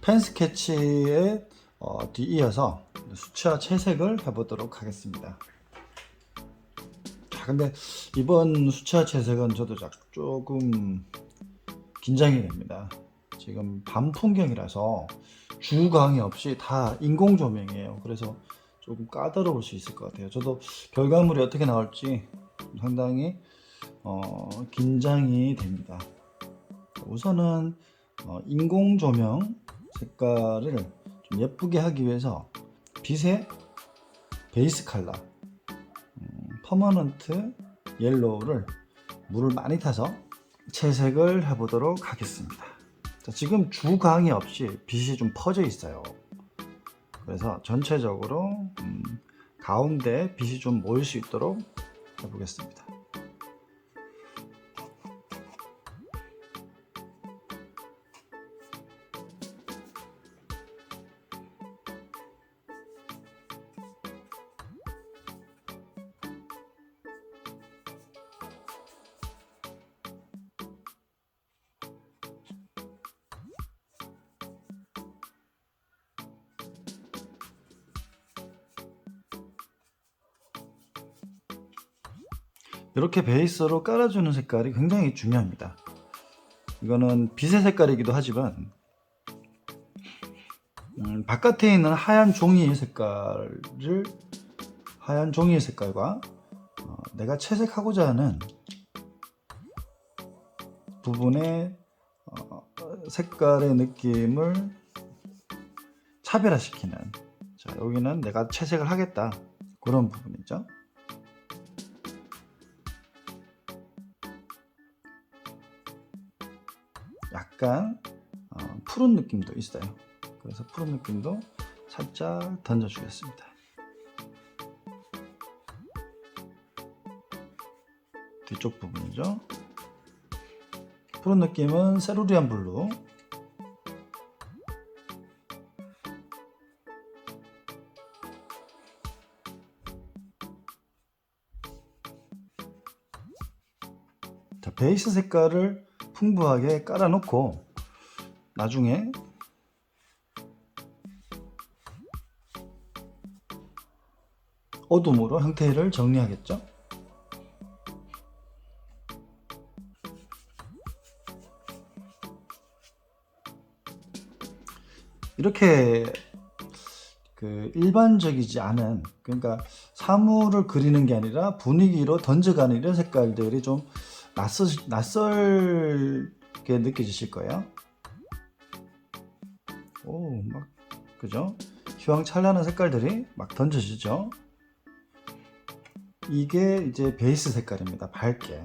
펜 스케치에 뒤이어서 수채화 채색을 해보도록 하겠습니다. 자, 근데 이번 수채화 채색은 저도 조금 긴장이 됩니다. 지금 밤 풍경이라서 주광이 없이 다 인공 조명이에요. 그래서 조금 까다로울 수 있을 것 같아요. 저도 결과물이 어떻게 나올지 상당히 긴장이 됩니다. 우선은 인공 조명 색깔을 좀 예쁘게 하기 위해서 빛의 베이스 컬러 퍼머넌트 옐로우를 물을 많이 타서 채색을 해보도록 하겠습니다. 자, 지금 주광이 없이 빛이 좀 퍼져 있어요. 그래서 전체적으로 가운데 빛이 좀 모일 수 있도록 해보겠습니다. 이렇게 베이스로 깔아주는 색깔이 굉장히 중요합니다. 이거는 빛의 색깔이기도 하지만 바깥에 있는 하얀 종이 색깔과 내가 채색하고자 하는 부분의 색깔의 느낌을 차별화시키는, 자, 여기는 내가 채색을 하겠다 그런 부분이죠. 약간 푸른 느낌도 있어요. 그래서 푸른 느낌도 살짝 던져 주겠습니다. 뒤쪽 부분이죠. 푸른 느낌은 세루리안 블루, 자, 베이스 색깔을 풍부하게 깔아 놓고 나중에 어둠으로 형태를 정리하겠죠. 이렇게 일반적이지 않은, 그러니까 사물을 그리는 게 아니라 분위기로 던져가는 이런 색깔들이 좀 낯설게 느껴지실 거예요. 오, 막 그죠? 휘황찬란한 색깔들이 막 던져지죠. 이게 이제 베이스 색깔입니다. 밝게.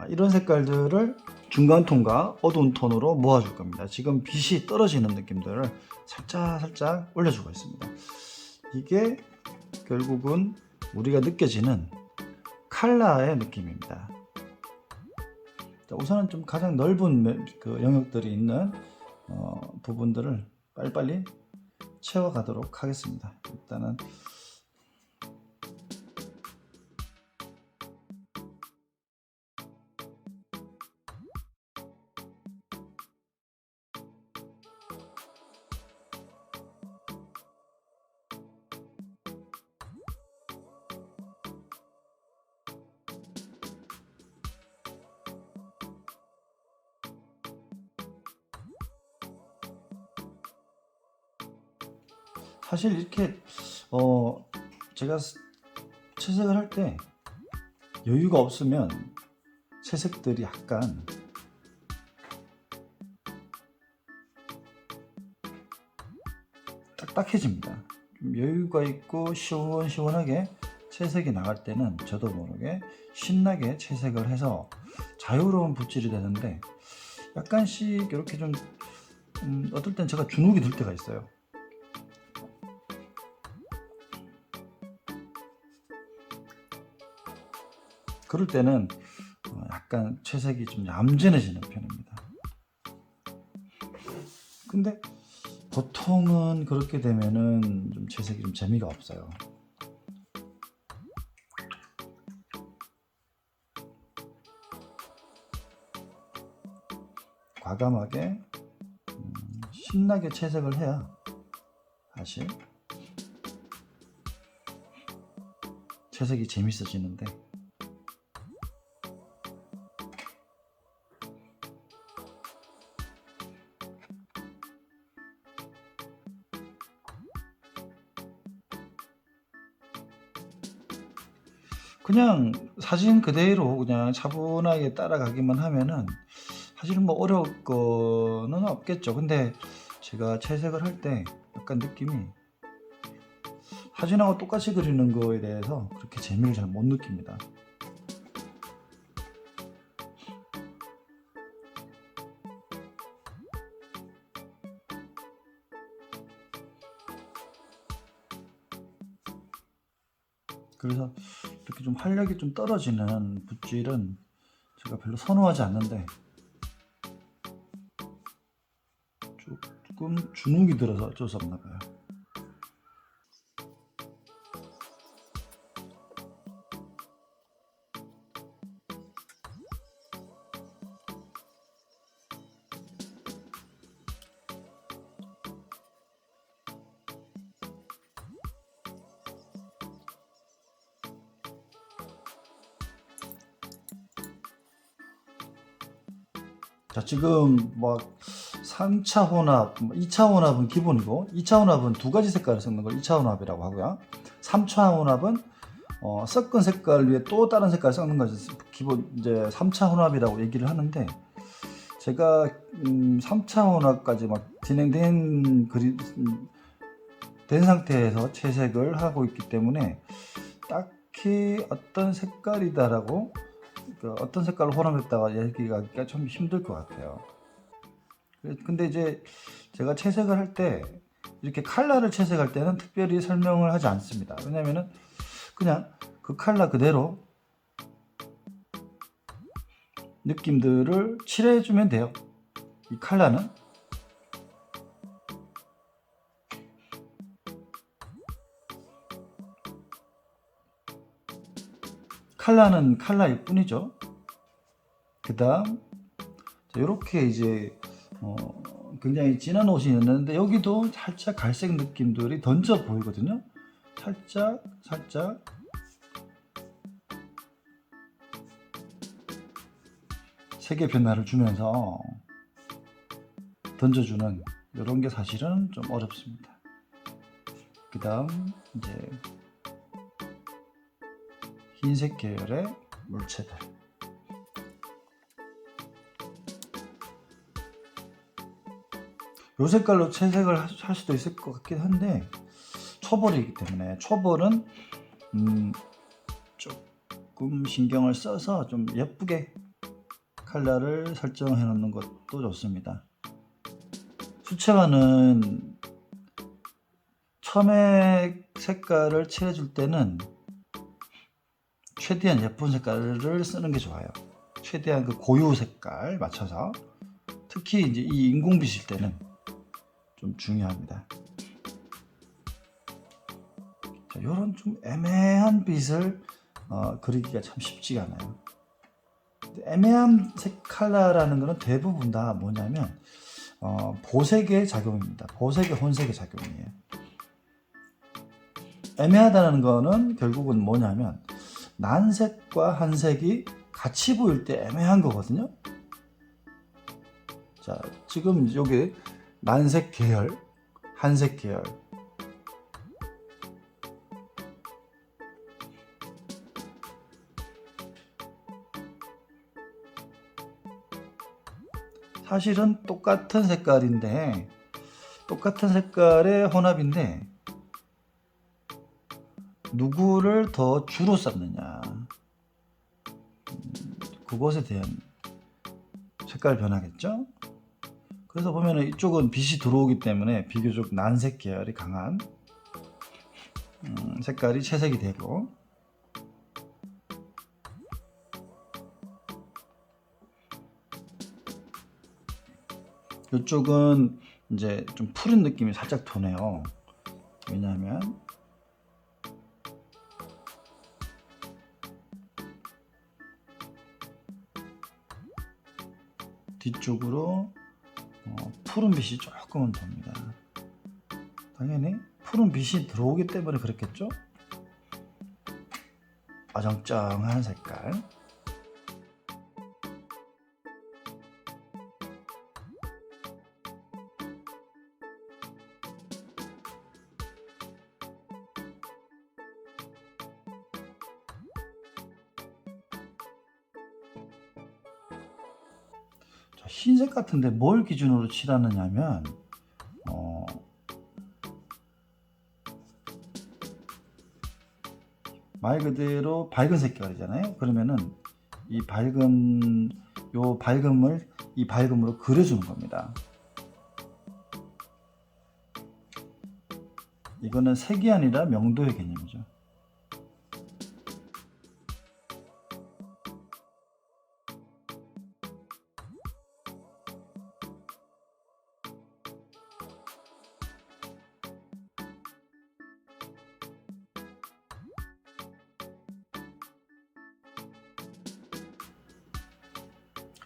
이런 색깔들을 중간 톤과 어두운 톤으로 모아줄 겁니다. 지금 빛이 떨어지는 느낌들을 살짝 올려주고 있습니다. 이게 결국은 우리가 느껴지는 컬러의 느낌입니다. 자, 우선은 좀 가장 넓은 영역들이 있는 부분들을 빨리빨리 채워가도록 하겠습니다. 일단은 사실 이렇게 제가 채색을 할 때 여유가 없으면 채색들이 약간 딱딱해집니다. 좀 여유가 있고 시원시원하게 채색이 나갈 때는 저도 모르게 신나게 채색을 해서 자유로운 붓질이 되는데, 약간씩 이렇게 좀 어떨 땐 제가 주눅이 들 때가 있어요. 그럴 때는 약간 채색이 좀 얌전해지는 편입니다. 근데 보통은 그렇게 되면은 좀 채색이 좀 재미가 없어요. 과감하게 신나게 채색을 해야 사실 채색이 재밌어지는데, 그냥 사진 그대로 그냥 차분하게 따라가기만 하면은 사실은 뭐 어려울 거는 없겠죠. 근데 제가 채색을 할 때 약간 느낌이 사진하고 똑같이 그리는 거에 대해서 그렇게 재미를 잘 못 느낍니다. 그래서 이렇게 좀 활력이 좀 떨어지는 붓질은 제가 별로 선호하지 않는데, 조금 주눅이 들어서 어쩔 수 없나 봐요. 자, 지금 뭐 3차 혼합, 2차 혼합은 기본이고, 2차 혼합은 두 가지 색깔을 섞는 걸 2차 혼합이라고 하고요. 3차 혼합은 섞은 색깔 위에 또 다른 색깔을 섞는 것이 기본 이제 3차 혼합이라고 얘기를 하는데, 제가 3차 혼합까지 막 진행된 된 상태에서 채색을 하고 있기 때문에 딱히 어떤 색깔이다라고, 어떤 색깔을 혼합했다가 얘기하기가 좀 힘들 것 같아요. 근데 이제 제가 채색을 할 때 이렇게 컬러를 채색할 때는 특별히 설명을 하지 않습니다. 왜냐면은 그냥 그 컬러 그대로 느낌들을 칠해주면 돼요. 이 컬러는 컬러일 뿐이죠. 그 다음 이렇게 이제 굉장히 진한 옷이 있는데, 여기도 살짝 갈색 느낌들이 던져 보이거든요. 살짝 색의 변화를 주면서 던져주는 이런 게 사실은 좀 어렵습니다. 그 다음 이제 흰색 계열의 물체들, 이 색깔로 채색을 할 수도 있을 것 같긴 한데, 초벌이기 때문에 초벌은 조금 신경을 써서 좀 예쁘게 컬러를 설정해 놓는 것도 좋습니다. 수채화는 처음에 색깔을 칠해줄 때는 최대한 예쁜 색깔을 쓰는 게 좋아요. 최대한 그 고유 색깔 맞춰서, 특히 이제 이 인공빛일 때는 좀 중요합니다. 자, 이런 좀 애매한 빛을 그리기가 참 쉽지가 않아요. 애매한 색 컬러라는 것은 대부분 다 뭐냐면 보색의 작용입니다. 보색의 혼색의 작용이에요. 애매하다는 거는 결국은 뭐냐면 난색과 한색이 같이 보일 때 애매한 거거든요. 자, 지금 여기 난색 계열, 한색 계열, 사실은 똑같은 색깔인데, 똑같은 색깔의 혼합인데 누구를 더 주로 썼느냐, 그것에 대한 색깔 변화겠죠. 그래서 보면은 이쪽은 빛이 들어오기 때문에 비교적 난색 계열이 강한 색깔이 채색이 되고, 이쪽은 이제 좀 푸른 느낌이 살짝 도네요. 왜냐하면 뒤쪽으로 푸른 빛이 조금은 돕니다. 당연히 푸른 빛이 들어오기 때문에 그렇겠죠? 어정쩡한 색깔. 자, 흰색 같은데 뭘 기준으로 칠하느냐면 말 그대로 밝은 색깔이잖아요. 그러면은 이 밝은 요 밝음을 이 밝음으로 그려주는 겁니다. 이거는 색이 아니라 명도의 개념이죠.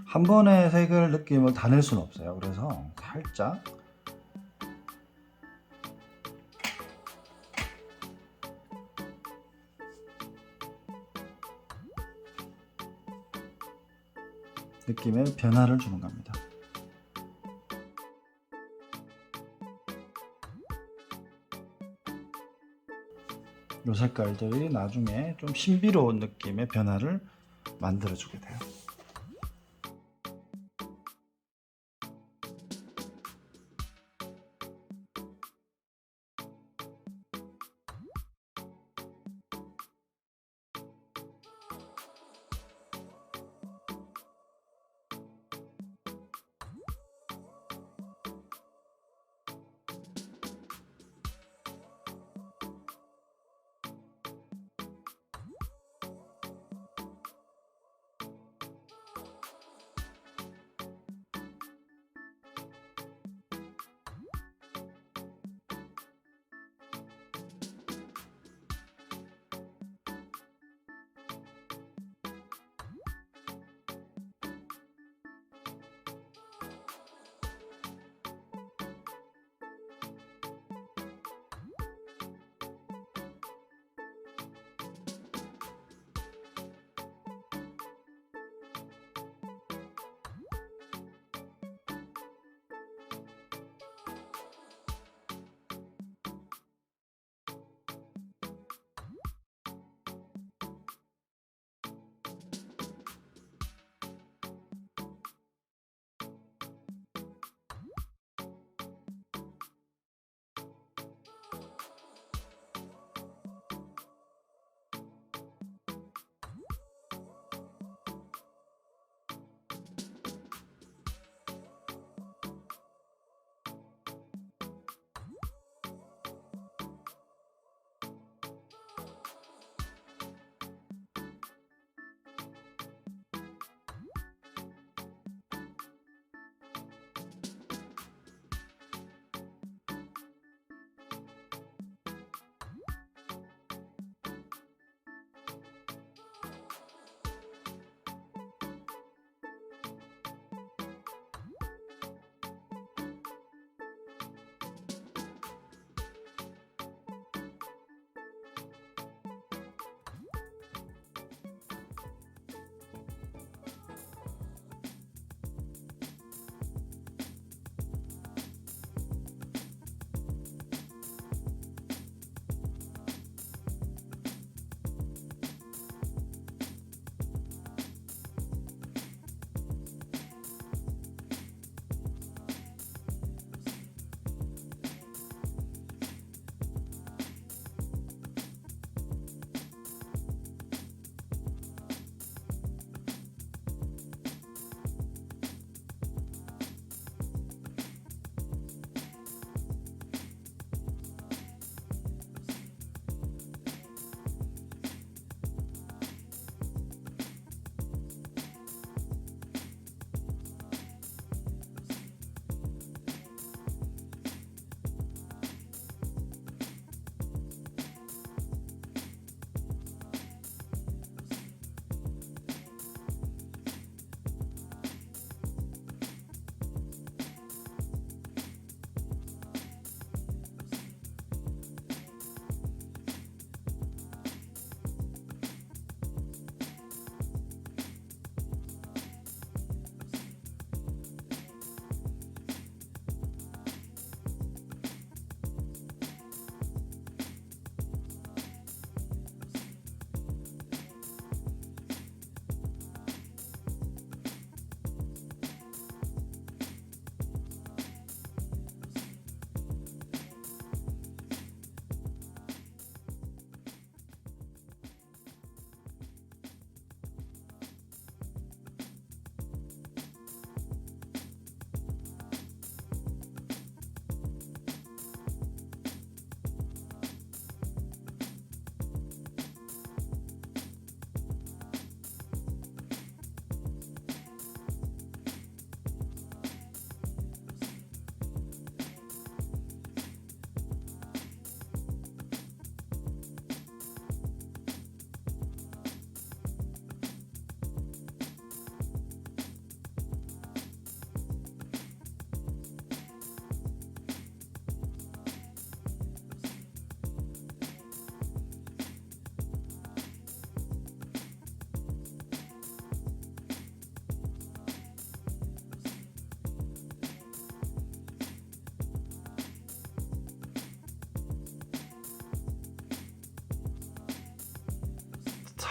한 번에 색을 느낌을 다 낼 수는 없어요. 그래서 살짝 느낌의 변화를 주는 겁니다. 이 색깔들이 나중에 좀 신비로운 느낌의 변화를 만들어주게 돼요.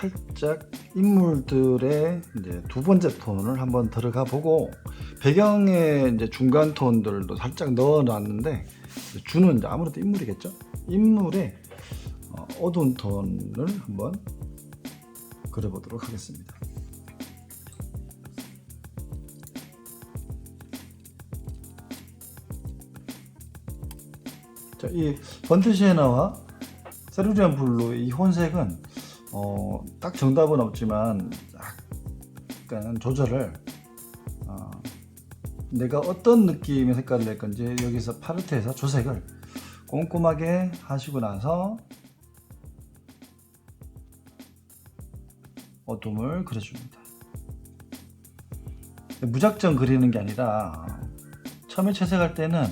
살짝 인물들의 이제 두 번째 톤을 한번 들어가 보고, 배경에 이제 중간 톤들도 살짝 넣어 놨는데, 주는 이제 아무래도 인물이겠죠. 인물의 어두운 톤을 한번 그려 보도록 하겠습니다. 자, 이 번트 시에나와 세루리안 블루 이 혼색은 딱 정답은 없지만 약간 조절을, 내가 어떤 느낌의 색깔을 낼 건지 여기서 팔레트에서 조색을 꼼꼼하게 하시고 나서 어둠을 그려줍니다. 무작정 그리는 게 아니라 처음에 채색할 때는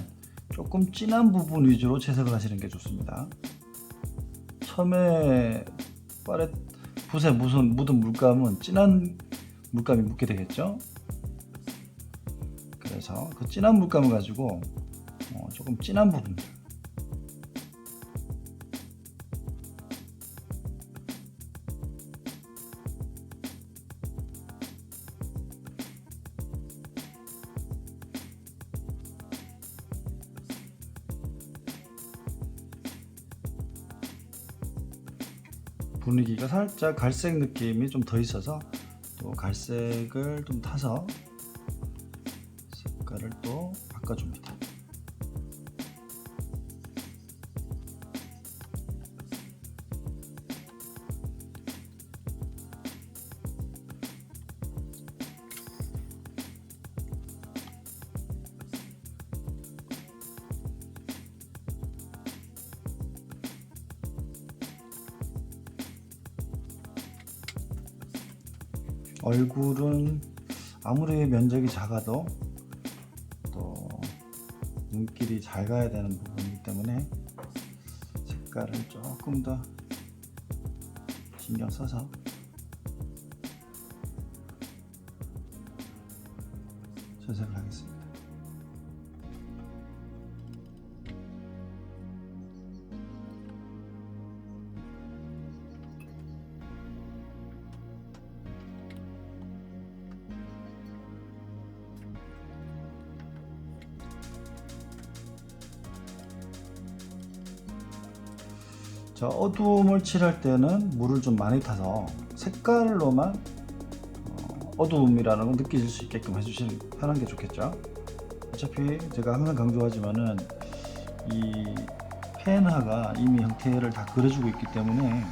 조금 진한 부분 위주로 채색을 하시는 게 좋습니다. 처음에 붓에 묻은 물감은 진한 물감이 묻게 되겠죠. 그래서 그 진한 물감을 가지고 조금 진한 부분들, 분위기가 살짝 갈색 느낌이 좀 더 있어서 또 갈색을 좀 타서 색깔을 또 바꿔줍니다. 얼굴은 아무리 면적이 작아도 또 눈길이 잘 가야 되는 부분이기 때문에 색깔을 조금 더 신경 써서 채색을 하겠습니다. 자, 어두움을 칠할 때는 물을 좀 많이 타서 색깔로만 어두움이라는 걸 느끼실 수 있게끔 하는 게 좋겠죠. 어차피 제가 항상 강조하지만은 이 펜화가 이미 형태를 다 그려주고 있기 때문에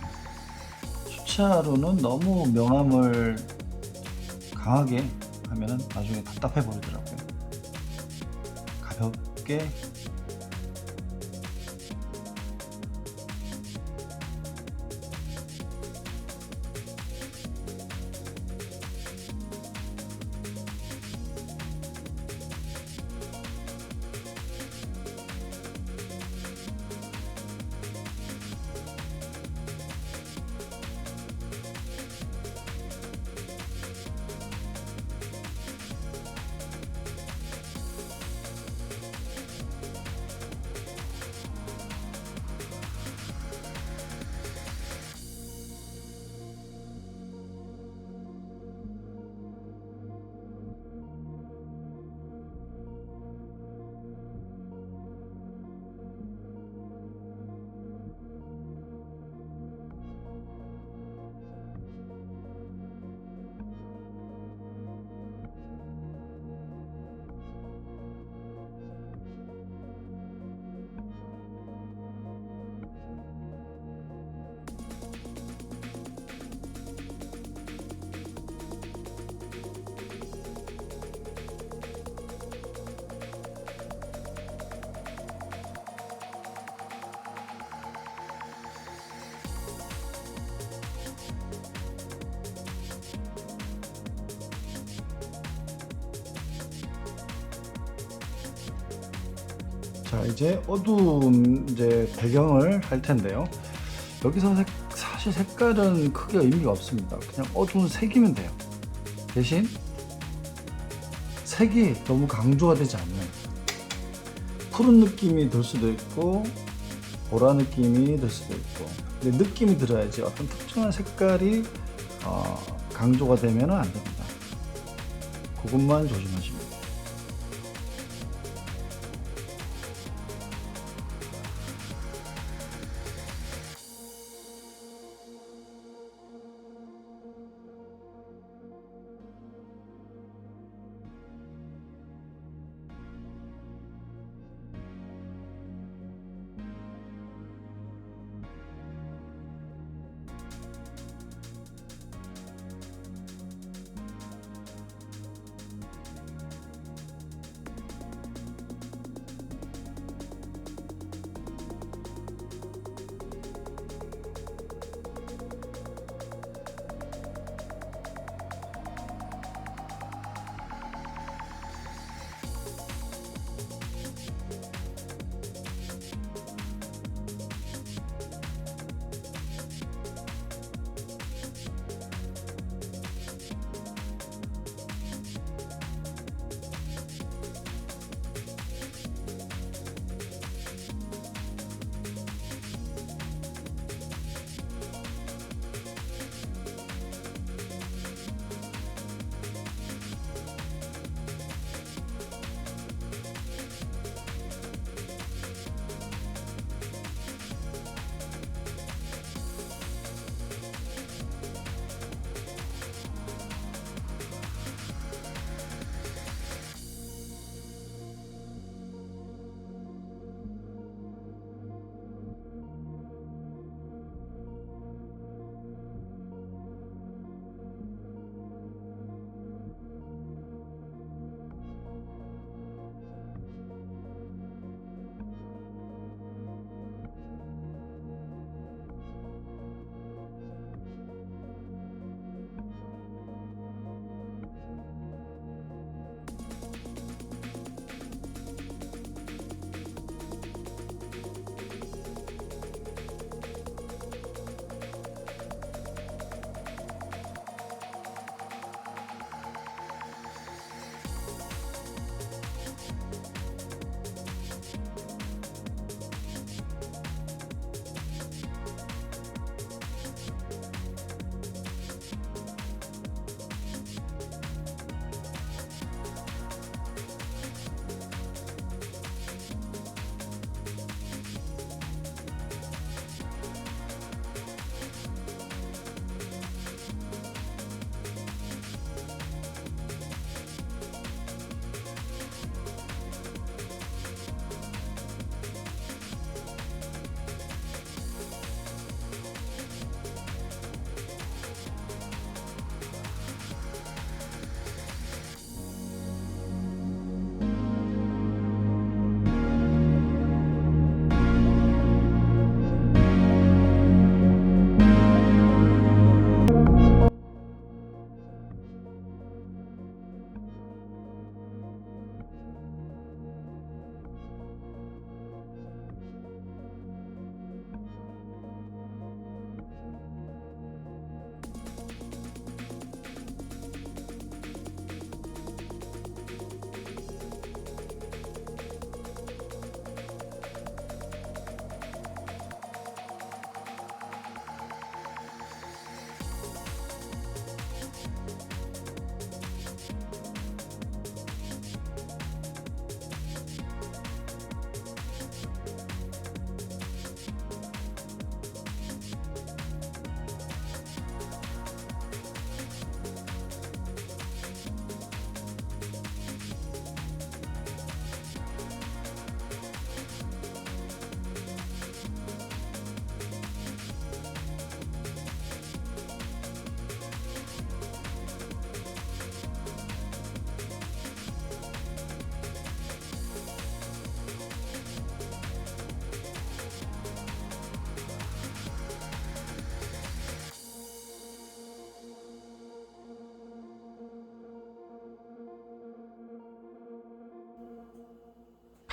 수차로는 너무 명암을 강하게 하면은 나중에 답답해 버리더라고요. 가볍게 자, 이제 어두운 이제 배경을 할 텐데요. 여기서 사실 색깔은 크게 의미가 없습니다. 그냥 어두운 색이면 돼요. 대신 색이 너무 강조가 되지 않는 푸른 느낌이 들 수도 있고 보라 느낌이 들 수도 있고, 근데 느낌이 들어야지 어떤 특정한 색깔이 강조가 되면 안 됩니다. 그것만 조심하시면 돼요.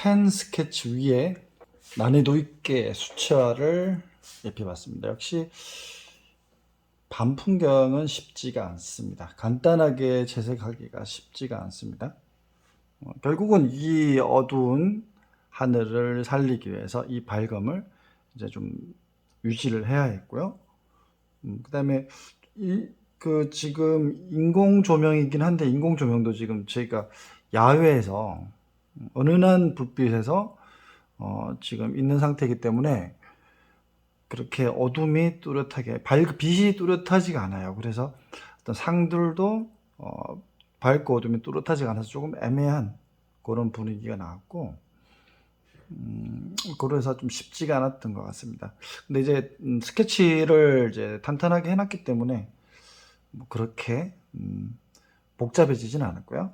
펜 스케치 위에 난이도 있게 수채화를 입혀봤습니다. 역시 밤풍경은 쉽지가 않습니다. 간단하게 채색하기가 쉽지가 않습니다. 결국은 이 어두운 하늘을 살리기 위해서 이 밝음을 이제 좀 유지를 해야 했고요. 그 다음에 이 그 지금 인공 조명이긴 한데 인공 조명도 지금 저희가 야외에서 은은한 불빛에서 지금 있는 상태이기 때문에 그렇게 어둠이 뚜렷하게 빛이 뚜렷하지가 않아요. 그래서 어떤 상들도 밝고 어둠이 뚜렷하지가 않아서 조금 애매한 그런 분위기가 나왔고 그래서 좀 쉽지가 않았던 것 같습니다. 근데 이제 스케치를 이제 탄탄하게 해놨기 때문에 뭐 그렇게 복잡해지진 않았고요.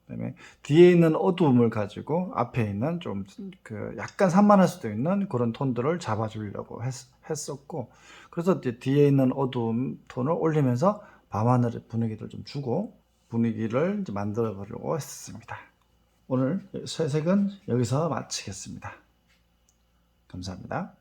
그다음에 뒤에 있는 어두움을 가지고 앞에 있는 좀 그 약간 산만할 수도 있는 그런 톤들을 잡아주려고 했었고, 그래서 이제 뒤에 있는 어두움 톤을 올리면서 밤하늘의 분위기를 좀 주고 분위기를 이제 만들어 보려고 했습니다. 오늘 쇠색은 여기서 마치겠습니다. 감사합니다.